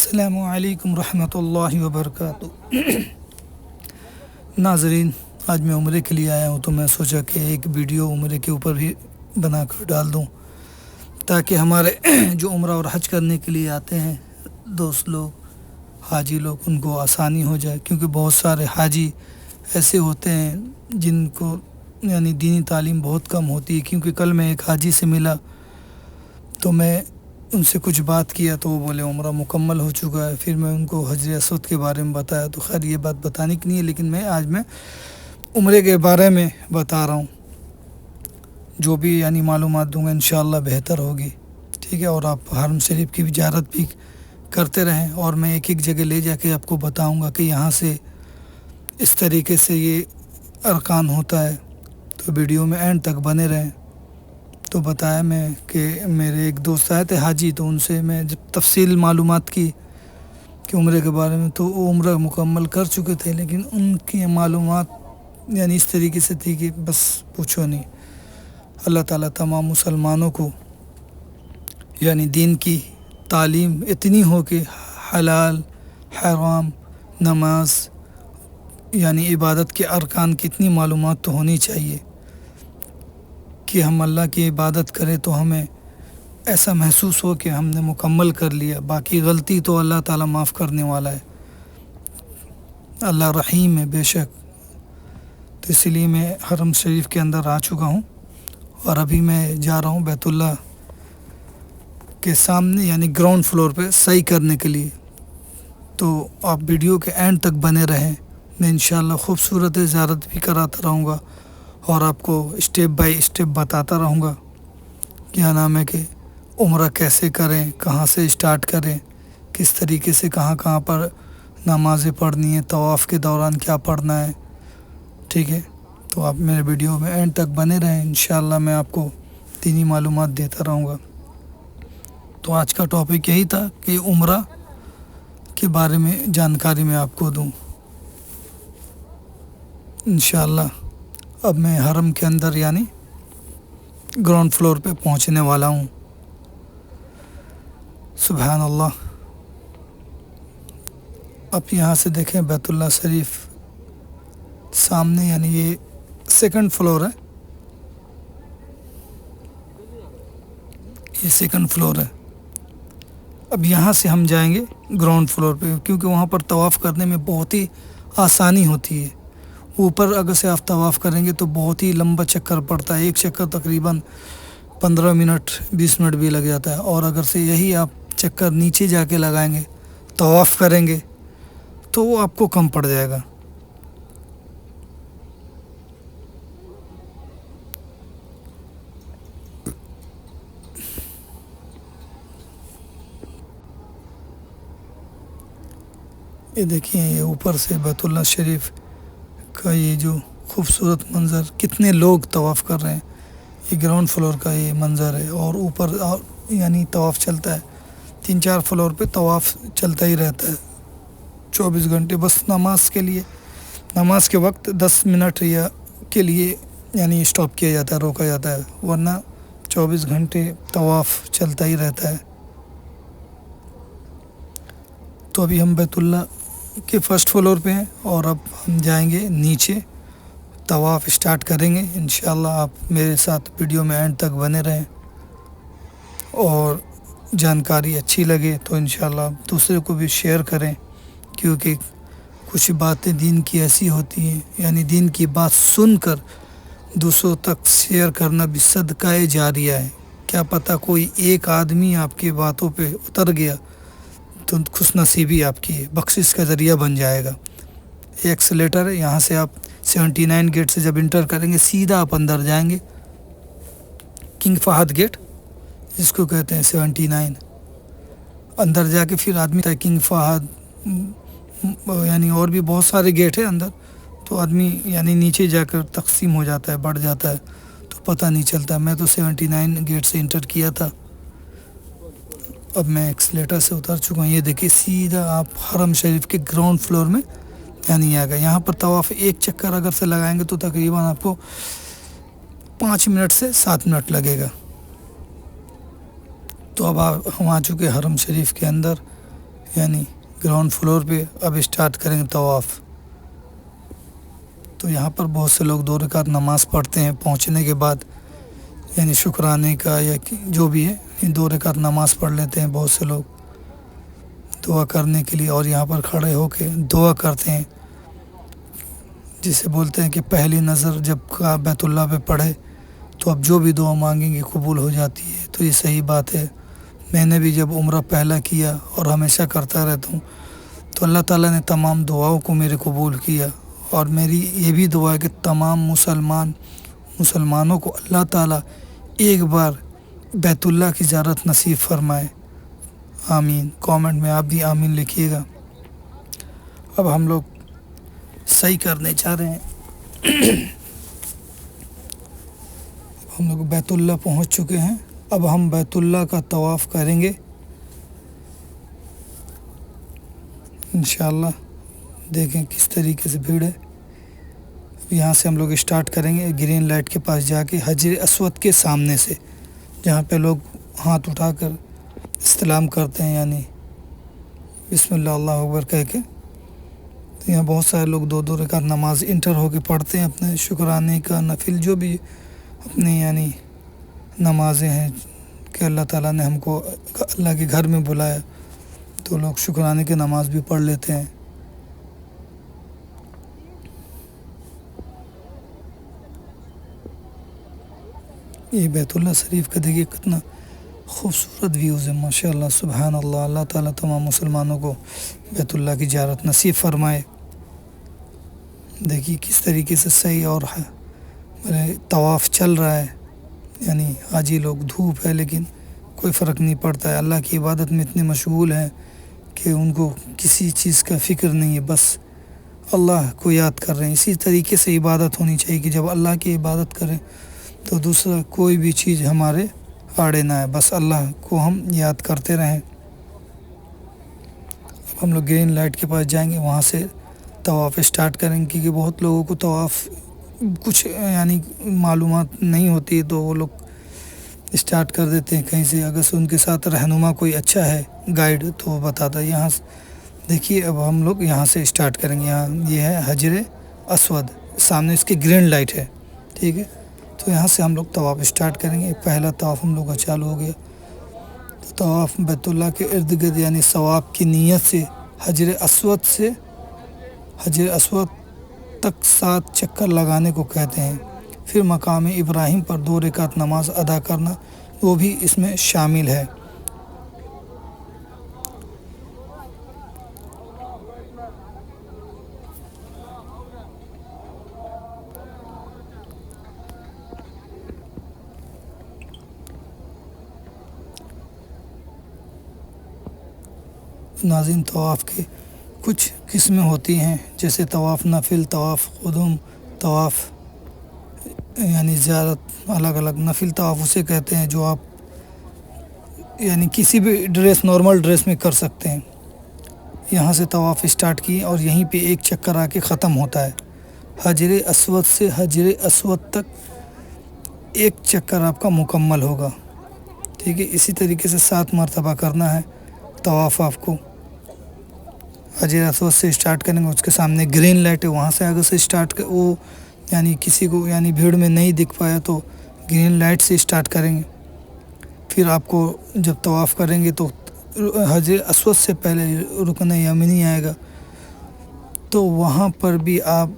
السلام علیکم ورحمۃ اللہ وبرکاتہ۔ ناظرین، آج میں عمرے کے لیے آیا ہوں تو میں سوچا کہ ایک ویڈیو عمرے کے اوپر بھی بنا کر ڈال دوں تاکہ ہمارے جو عمرہ اور حج کرنے کے لیے آتے ہیں دوست لوگ، حاجی لوگ، ان کو آسانی ہو جائے، کیونکہ بہت سارے حاجی ایسے ہوتے ہیں جن کو دینی تعلیم بہت کم ہوتی ہے۔ کیونکہ کل میں ایک حاجی سے ملا تو میں ان سے کچھ بات کیا تو وہ بولے عمرہ مکمل ہو چکا ہے۔ پھر میں ان کو حجر اسود کے بارے میں بتایا، تو خیر یہ بات بتانے کی نہیں ہے، لیکن آج میں عمرے کے بارے میں بتا رہا ہوں۔ جو بھی معلومات دوں گا انشاءاللہ بہتر ہوگی، ٹھیک ہے؟ اور آپ حرم شریف کی زیارت بھی کرتے رہیں، اور میں ایک ایک جگہ لے جا کے آپ کو بتاؤں گا کہ یہاں سے اس طریقے سے یہ ارکان ہوتا ہے، تو ویڈیو میں اینڈ تک بنے رہیں۔ تو بتایا میں کہ میرے ایک دوست آئے تھے حاجی، تو ان سے میں جب تفصیل معلومات کی کہ عمرے کے بارے میں، تو وہ عمرہ مکمل کر چکے تھے، لیکن ان کی معلومات اس طریقے سے تھی کہ بس پوچھو نہیں۔ اللہ تعالیٰ تمام مسلمانوں کو دین کی تعلیم اتنی ہو کہ حلال حرام، نماز عبادت کے ارکان کی اتنی معلومات تو ہونی چاہیے کہ ہم اللہ کی عبادت کریں تو ہمیں ایسا محسوس ہو کہ ہم نے مکمل کر لیا۔ باقی غلطی تو اللہ تعالیٰ معاف کرنے والا ہے، اللہ رحیم ہے بے شک۔ تو اس لیے میں حرم شریف کے اندر آ چکا ہوں، اور ابھی میں جا رہا ہوں بیت اللہ کے سامنے گراؤنڈ فلور پہ صحیح کرنے کے لیے۔ تو آپ ویڈیو کے اینڈ تک بنے رہیں، میں انشاءاللہ خوبصورت زیارت بھی کراتا رہوں گا، اور آپ کو اسٹیپ بائی اسٹیپ بتاتا رہوں گا کہ عمرہ کیسے کریں، کہاں سے اسٹارٹ کریں، کس طریقے سے کہاں پر نمازیں پڑھنی ہیں، طواف کے دوران کیا پڑھنا ہے، ٹھیک ہے؟ تو آپ میرے ویڈیو میں اینڈ تک بنے رہیں، انشاءاللہ میں آپ کو دینی معلومات دیتا رہوں گا۔ تو آج کا ٹاپک یہی تھا کہ عمرہ کے بارے میں جانکاری میں آپ کو دوں انشاءاللہ۔ اب میں حرم کے اندر گراؤنڈ فلور پہ پہنچنے والا ہوں۔ سبحان اللہ۔ اب یہاں سے دیکھیں بیت اللہ شریف سامنے، یہ سیکنڈ فلور ہے، یہ سیکنڈ فلور ہے۔ اب یہاں سے ہم جائیں گے گراؤنڈ فلور پہ، کیونکہ وہاں پر طواف کرنے میں بہت ہی آسانی ہوتی ہے۔ اوپر اگر سے آپ طواف کریں گے تو بہت ہی لمبا چکر پڑتا ہے، ایک چکر تقریباً 15 منٹ 20 منٹ بھی لگ جاتا ہے، اور اگر سے یہی آپ چکر نیچے جا کے لگائیں گے، طواف کریں گے، تو وہ آپ کو کم پڑ جائے گا۔ یہ دیکھیں، یہ اوپر سے بیت اللہ شریف کا یہ جو خوبصورت منظر، کتنے لوگ طواف کر رہے ہیں، یہ گراؤنڈ فلور کا یہ منظر ہے۔ اور اوپر طواف چلتا ہے، 3-4 فلور پہ طواف چلتا ہی رہتا ہے 24 گھنٹے۔ بس نماز کے لیے، نماز کے وقت 10 منٹ کے لیے اسٹاپ کیا جاتا ہے، روکا جاتا ہے، ورنہ 24 گھنٹے طواف چلتا ہی رہتا ہے۔ تو ابھی ہم بیت اللہ کے فرسٹ فلور پہ ہیں، اور اب ہم جائیں گے نیچے، طواف اسٹارٹ کریں گے انشاءاللہ۔ آپ میرے ساتھ ویڈیو میں اینڈ تک بنے رہیں، اور جانکاری اچھی لگے تو انشاءاللہ آپ دوسرے کو بھی شیئر کریں، کیونکہ کچھ باتیں دین کی ایسی ہوتی ہیں، دین کی بات سن کر دوسروں تک شیئر کرنا بھی صدقہ جاریہ ہے۔ کیا پتہ کوئی ایک آدمی آپ کی باتوں پہ اتر گیا تو خوش نصیبی آپ کی بخشش کا ذریعہ بن جائے گا۔ ایکسلیٹر ہے، یہاں سے آپ 79 گیٹ سے جب انٹر کریں گے، سیدھا آپ اندر جائیں گے، کنگ فہد گیٹ جس کو کہتے ہیں 79، اندر جا کے پھر آدمی کنگ فہد اور بھی بہت سارے گیٹ ہیں اندر، تو آدمی نیچے جا کر تقسیم ہو جاتا ہے، بڑھ جاتا ہے، تو پتہ نہیں چلتا۔ میں تو 79 گیٹ سے انٹر کیا تھا، اب میں ایکسلیٹر سے اتر چکا ہوں۔ یہ دیکھیے سیدھا آپ حرم شریف کے گراؤنڈ فلور میں آ گئے۔ یہاں پر طواف ایک چکر اگر سے لگائیں گے تو تقریباً آپ کو 5 منٹ سے 7 منٹ لگے گا۔ تو اب ہم آ چکے حرم شریف کے اندر، یعنی گراؤنڈ فلور پہ اب اسٹارٹ کریں گے طواف۔ تو یہاں پر بہت سے لوگ 2 رکعت نماز پڑھتے ہیں پہنچنے کے بعد، یعنی شکرانے کا یا جو بھی ہے، 2 رکعت نماز پڑھ لیتے ہیں بہت سے لوگ دعا کرنے کے لیے، اور یہاں پر کھڑے ہو کے دعا کرتے ہیں، جسے بولتے ہیں کہ پہلی نظر جب بیت اللہ پہ پڑھے تو اب جو بھی دعا مانگیں گے قبول ہو جاتی ہے۔ تو یہ صحیح بات ہے۔ میں نے بھی جب عمرہ پہلا کیا اور ہمیشہ کرتا رہتا ہوں، تو اللہ تعالیٰ نے تمام دعاؤں کو میرے قبول کیا، اور میری یہ بھی دعا ہے کہ تمام مسلمانوں کو اللہ تعالیٰ ایک بار بیت اللہ کی زیارت نصیب فرمائے۔ آمین۔ کامنٹ میں آپ بھی آمین لکھیے گا۔ اب ہم لوگ صحیح کرنے چاہ رہے ہیں۔ ہم لوگ بیت اللہ پہنچ چکے ہیں، اب ہم بیت اللہ کا طواف کریں گے انشاءاللہ۔ دیکھیں کس طریقے سے بھیڑ ہے۔ یہاں سے ہم لوگ اسٹارٹ کریں گے گرین لائٹ کے پاس جا کے، حجر اسود کے سامنے سے، جہاں پہ لوگ ہاتھ اٹھا کر استلام کرتے ہیں، یعنی بسم اللہ اللہ اکبر کہہ کے۔ تو یہاں بہت سارے لوگ 2 رکعت نماز انٹر ہو کے پڑھتے ہیں، اپنے شکرانے کا نفل جو بھی اپنی یعنی نمازیں ہیں کہ اللہ تعالیٰ نے ہم کو اللہ کے گھر میں بلایا، تو لوگ شکرانے کی نماز بھی پڑھ لیتے ہیں۔ یہ بیت اللہ شریف کا دیکھیے کتنا خوبصورت ویوز ہے، ماشاء اللہ، سبحان اللہ۔ اللہ تعالیٰ تمام مسلمانوں کو بیت اللہ کی زیارت نصیب فرمائے۔ دیکھیے کس طریقے سے صحیح اور طواف چل رہا ہے، یعنی حاجی لوگ، دھوپ ہے لیکن کوئی فرق نہیں پڑتا ہے، اللہ کی عبادت میں اتنے مشغول ہیں کہ ان کو کسی چیز کا فکر نہیں ہے، بس اللہ کو یاد کر رہے ہیں۔ اسی طریقے سے عبادت ہونی چاہیے کہ جب اللہ کی عبادت کریں تو دوسرا کوئی بھی چیز ہمارے آڑے نہ ہے، بس اللہ کو ہم یاد کرتے رہیں۔ اب ہم لوگ گرین لائٹ کے پاس جائیں گے، وہاں سے طواف اسٹارٹ کریں گے، کیونکہ بہت لوگوں کو طواف کچھ یعنی معلومات نہیں ہوتی، تو وہ لوگ اسٹارٹ کر دیتے ہیں کہیں سے، اگر سے ان کے ساتھ رہنما کوئی اچھا ہے گائیڈ تو وہ بتاتا ہے۔ یہاں دیکھیے اب ہم لوگ یہاں سے اسٹارٹ کریں گے، یہاں یہ ہے حجر اسود، سامنے اس کی گرین لائٹ ہے، ٹھیک ہے۔ تو یہاں سے ہم لوگ طواف اسٹارٹ کریں گے۔ پہلا طواف ہم لوگ کا چالو ہو گیا، تو طواف بیت اللہ کے ارد گرد یعنی ثواب کی نیت سے حجر اسود تک 7 چکر لگانے کو کہتے ہیں۔ پھر مقام ابراہیم پر 2 رکعت نماز ادا کرنا، وہ بھی اس میں شامل ہے۔ ناظرین، طواف کے کچھ قسمیں ہوتی ہیں، جیسے طواف نفل، طواف قدوم، طواف یعنی زیارت، الگ الگ۔ نفل طواف اسے کہتے ہیں جو آپ یعنی کسی بھی نارمل ڈریس میں کر سکتے ہیں۔ یہاں سے طواف اسٹارٹ کیے اور یہیں پہ 1 چکر آ کے ختم ہوتا ہے۔ حجر اسود سے حجر اسود تک 1 چکر آپ کا مکمل ہوگا، ٹھیک ہے۔ اسی طریقے سے 7 مرتبہ کرنا ہے طواف آپ کو۔ حجر اسود سے اسٹارٹ کریں گے، اس کے سامنے گرین لائٹ ہے، وہاں سے اگر سے اسٹارٹ وہ یعنی کسی کو یعنی بھیڑ میں نہیں دکھ پایا تو گرین لائٹ سے اسٹارٹ کریں گے۔ پھر آپ کو جب طواف کریں گے تو حجر اسود سے پہلے رکن یمنی آئے گا، تو وہاں پر بھی آپ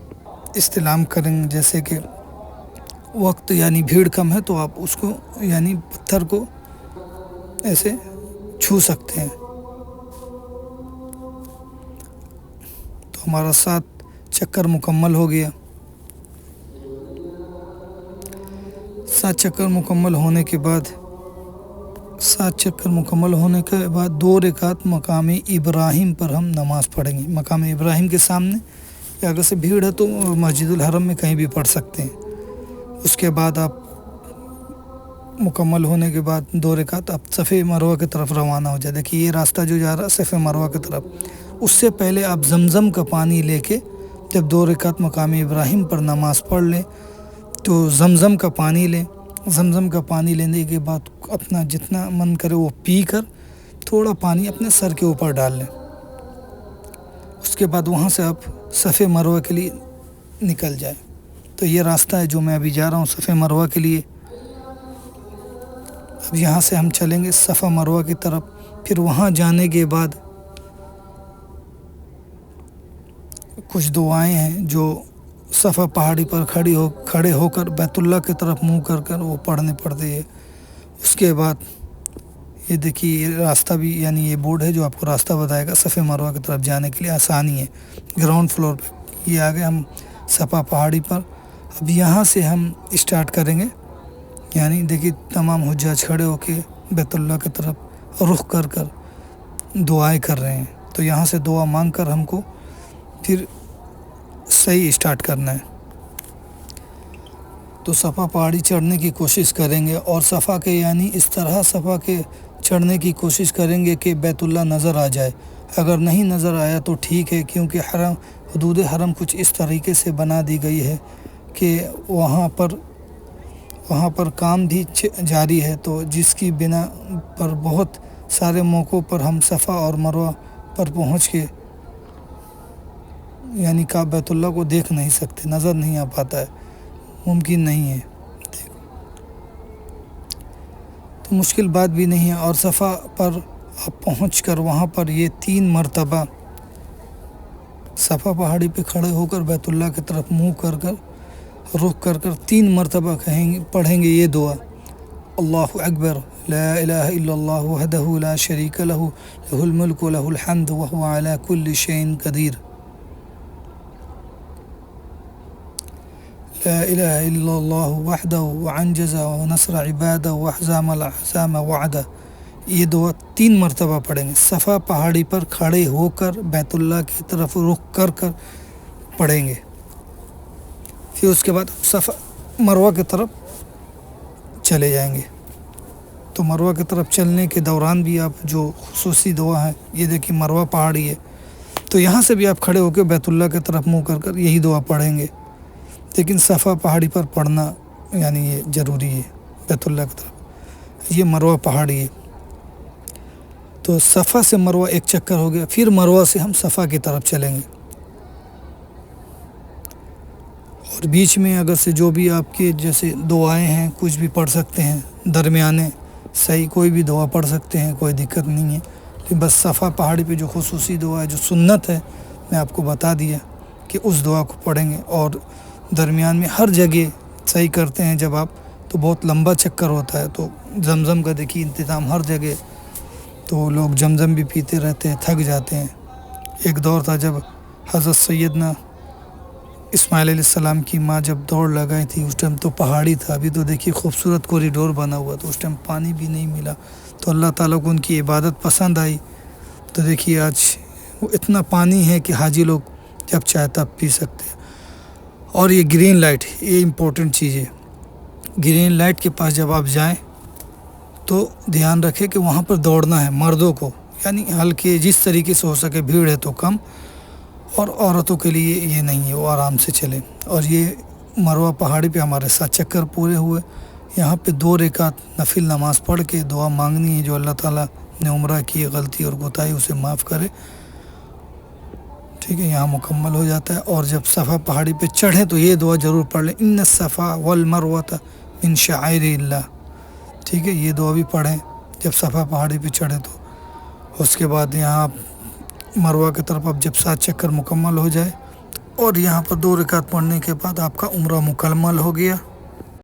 استلام کریں گے، جیسے کہ وقت یعنی بھیڑ کم ہے تو آپ اس کو یعنی پتھر کو ایسے چھو سکتے ہیں۔ تو ہمارا 7 چکر مکمل ہو گیا۔ 7 چکر مکمل ہونے کے بعد 2 رکعت مقام ابراہیم پر ہم نماز پڑھیں گے، مقام ابراہیم کے سامنے، یا اگر سے بھیڑ ہے تو مسجد الحرم میں کہیں بھی پڑھ سکتے ہیں۔ اس کے بعد آپ مکمل ہونے کے بعد 2 رکعت آپ صفا مروہ کی طرف روانہ ہو جائے۔ دیکھیے یہ راستہ جو جا رہا ہے صفا مروہ کی طرف، اس سے پہلے آپ زمزم کا پانی لے کے جب 2 رکعت مقام ابراہیم پر نماز پڑھ لیں تو زمزم کا پانی لیں۔ زمزم کا پانی لینے کے بعد اپنا جتنا من کرے وہ پی کر تھوڑا پانی اپنے سر کے اوپر ڈال لیں، کے بعد وہاں سے آپ صفے مروہ کے لیے نکل جائیں۔ تو یہ راستہ ہے جو میں ابھی جا رہا ہوں صفے مروہ کے لیے۔ اب یہاں سے ہم چلیں گے صفا مروہ کی طرف، پھر وہاں جانے کے بعد کچھ دعائیں ہیں جو صفا پہاڑی پر کھڑے ہو کر بیت اللہ کی طرف منہ کر وہ پڑھنے پڑتے ہیں۔ اس کے بعد یہ دیکھیے یہ راستہ بھی، یعنی یہ بورڈ ہے جو آپ کو راستہ بتائے گا صفے مروہ کی طرف جانے کے لیے، آسانی ہے۔ گراؤنڈ فلور پہ یہ آگے ہم صفا پہاڑی پر۔ اب یہاں سے ہم اسٹارٹ کریں گے، یعنی دیکھیے تمام حجاج کھڑے ہو کے بیت اللہ کی طرف رخ کر دعائیں کر رہے ہیں۔ تو یہاں سے دعا مانگ کر ہم کو پھر صحیح اسٹارٹ کرنا ہے۔ تو صفا پہاڑی چڑھنے کی کوشش کریں گے، اور صفا کے یعنی اس طرح صفا کے چڑھنے کی کوشش کریں گے کہ بیت اللہ نظر آ جائے۔ اگر نہیں نظر آیا تو ٹھیک ہے، کیونکہ حدود حرم کچھ اس طریقے سے بنا دی گئی ہے کہ وہاں پر کام بھی جاری ہے، تو جس کی بنا پر بہت سارے موقعوں پر ہم صفا اور مروہ پر پہنچ کے یعنی بیت اللہ کو دیکھ نہیں سکتے، نظر نہیں آ پاتا ہے، ممکن نہیں ہے۔ تو مشکل بات بھی نہیں ہے، اور صفا پر آپ پہنچ کر وہاں پر یہ 3 مرتبہ صفا پہاڑی پہ کھڑے ہو کر بیت اللہ کی طرف منہ کر رخ کر 3 مرتبہ پڑھیں گے یہ دعا: اللہ اکبر، لا الہ الا اللہ وحدہ لا شریک لہ، لہ الملک ولہ الحمد وہو علی کل شیء قدیر، لا الہ الا اللہ وحدہ وانجز ونصر عبادہ وحزام الاحزام وعدہ۔ یہ دعا 3 مرتبہ پڑھیں گے، صفا پہاڑی پر کھڑے ہو کر بیت اللہ کی طرف رخ کر پڑھیں گے۔ پھر اس کے بعد صفا مروہ کی طرف چلے جائیں گے۔ تو مروہ کی طرف چلنے کے دوران بھی آپ جو خصوصی دعا ہے، یہ دیکھیں مروہ پہاڑی ہے، تو یہاں سے بھی آپ کھڑے ہو کے بیت اللہ کی طرف منہ کر یہی دعا پڑھیں گے، لیکن صفا پہاڑی پر پڑھنا یعنی یہ ضروری ہے بیت اللہ کی طرف۔ یہ مروہ پہاڑی ہے، تو صفا سے مروہ ایک چکر ہو گیا، پھر مروہ سے ہم صفا کی طرف چلیں گے، اور بیچ میں اگر سے جو بھی آپ کے جیسے دعائیں ہیں کچھ بھی پڑھ سکتے ہیں، درمیانے صحیح کوئی بھی دعا پڑھ سکتے ہیں، کوئی دقت نہیں ہے، لیکن بس صفا پہاڑی پہ جو خصوصی دعا ہے جو سنت ہے میں آپ کو بتا دیا کہ اس دعا کو پڑھیں گے۔ اور درمیان میں ہر جگہ صحیح کرتے ہیں جب آپ، تو بہت لمبا چکر ہوتا ہے، تو زمزم کا دیکھیے انتظام ہر جگہ، تو لوگ زمزم بھی پیتے رہتے ہیں، تھک جاتے ہیں۔ ایک دور تھا جب حضرت سیدنا اسماعیل علیہ السلام کی ماں جب دوڑ لگائی تھی، اس ٹائم تو پہاڑی تھا، ابھی تو دیکھیے خوبصورت کوریڈور بنا ہوا، تو اس ٹائم پانی بھی نہیں ملا، تو اللہ تعالیٰ کو ان کی عبادت پسند آئی، تو دیکھیے آج وہ اتنا پانی ہے کہ حاجی لوگ جب چاہے تب پی سکتے ہیں۔ اور یہ گرین لائٹ، یہ امپورٹنٹ چیز ہے، گرین لائٹ کے پاس جب آپ جائیں تو دھیان رکھیں کہ وہاں پر دوڑنا ہے مردوں کو، یعنی ہلکے جس طریقے سے ہو سکے، بھیڑ ہے تو کم، اور عورتوں کے لیے یہ نہیں ہے، وہ آرام سے چلیں۔ اور یہ مروہ پہاڑی پہ ہمارے 7 چکر پورے ہوئے، یہاں پہ 2 رکعت نفل نماز پڑھ کے دعا مانگنی ہے، جو اللہ تعالیٰ نے عمرہ کی غلطی اور کوتاہی اسے معاف کرے، ٹھیک ہے، یہاں مکمل ہو جاتا ہے۔ اور جب صفا پہاڑی پہ چڑھیں تو یہ دعا ضرور پڑھ لیں: ان الصفا والمروۃ من شعائر اللہ، ٹھیک ہے، یہ دعا بھی پڑھیں جب صفا پہاڑی پہ چڑھیں تو۔ اس کے بعد یہاں مروہ کی طرف اب جب 7 چکر مکمل ہو جائے، اور یہاں پر 2 رکعت پڑھنے کے بعد آپ کا عمرہ مکمل ہو گیا۔